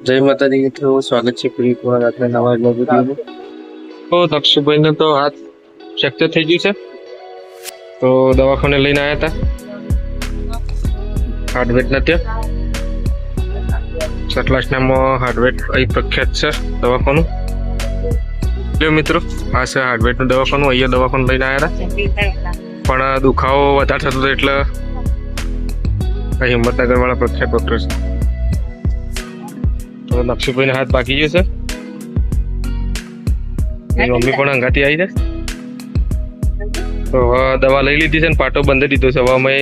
જય માતાજી મિત્રો, સ્વાગત છે ફરી એકવાર આપણા નવા વિડીયોમાં. તો દક્ષુભાઈને તો હાથ ફ્રેક્ચર થઈ ગયું છે, તો દવાખાને લઈને આવ્યા હતા. હાર્ડવેટના ત્યાં સતલાસનામાં હાર્ડવેટ અહીં પ્રખ્યાત છે દવાખાનું. જો મિત્રો, આ છે હાર્ડવેટનું દવાખાનું. અહીંયા દવાખાનું લઈને આવ્યા હતા, પણ દુખાવો વધારે થતો હતો એટલે અહીં હિંમતનગર વાળા પ્રખ્યાત ડોક્ટર છે. તો નક્ષુભાઈને હાથ પાકી ગયો છે. મમ્મી પણ અંગાથી આવી છે. તો હવે દવા લઈ લીધી છે ને પાટો બંધી દીધો છે. હવે અમે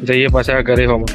જઈએ પાછા ઘરે. હોમાં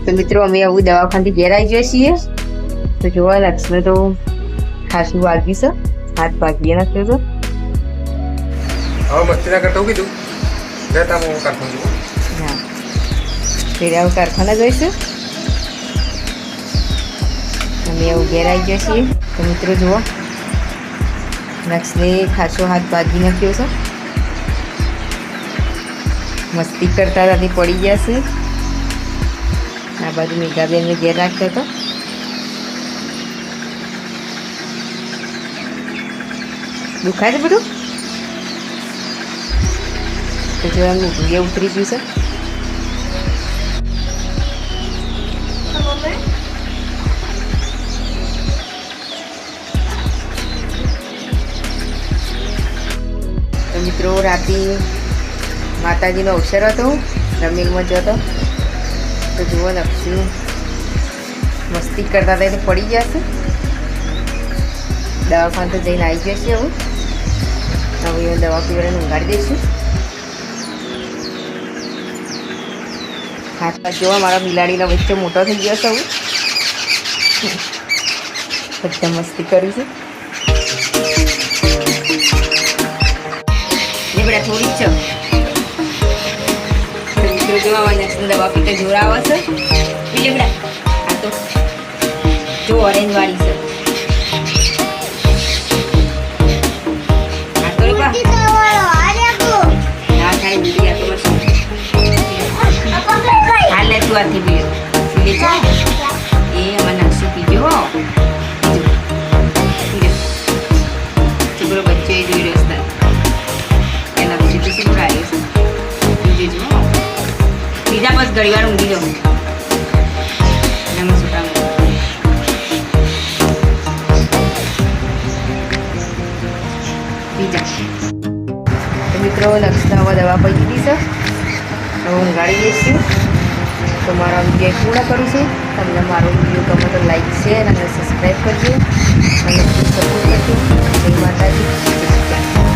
તો મિત્રો અમે આવું દવાખાનાથી ઘેર આવી જઈએ છીએ. તો જોવા લક્ષ્મી તો ખાસું વાગ્યું છે, હાથ ભાગી નાખ્યો તો. હવે મસ્તી ના કરતા કીધું જતા હું કારખાને જવું. હા, ફેર આવું કારખાના જઈશું. અમે આવું ઘેર આવી જઈએ છીએ. તો મિત્રો જુઓ, લક્ષ્મી ખાસો હાથ ભાગી નાખ્યો છે. મસ્તી કરતા હતા પડી ગયા છે. આ બાજુ મેઘાબેન ઘેર રાખતો હતો. દુખાય છે બધું. તો જો એમ ઘૂગે ઉતરી ગયું છે. તો મિત્રો રાતે માતાજીનો અવસર હતો, રમીલમાં જતો. તો જુઓ લક્ષ્મી મસ્તી કરતા હતા એટલે પડી ગયા છે. દવાખાને તો જઈને આવી ગયા છીએ. હવે દવા પીવડાને ઊંઘાડી દઈશું. હાથ પાછ જોવા મારા બિલાડીના વચ્ચે મોટો થઈ ગયો છે. હવે બધા મસ્તી કરી છે. બધા થોડી જ છે. મિત્રો જોવા દવા પીતે જોર આવે છે. બીજે બધા આ તો જો ઓરેન્જ વાળી છે. આ તો ના થાય બીજી. આ તો બસ હાલ લે તું આથી પીજો. પી લે એ અમારે નાખશું પીજો. હો છોકરો બચ્ચો એ જોઈ રહ્યો છે. એના પછી તો શું આવ્યું છે પીજો. જો બીજા બસ ઘડી વાર ઊંઘી જાઉં. એમાં શું કામ બીજા. તો મિત્રો લક્ષણામાં દવા પડી દીધી છે. હવે ઊંઘાડી દઈશું. તો મારો વિડીયો પૂર્ણ કરું છું. તમને મારો વિડીયો ગમે તો લાઈક, શેર અને સબસ્ક્રાઈબ કરજો અને સપોર્ટ કરજો. જય માતાજી.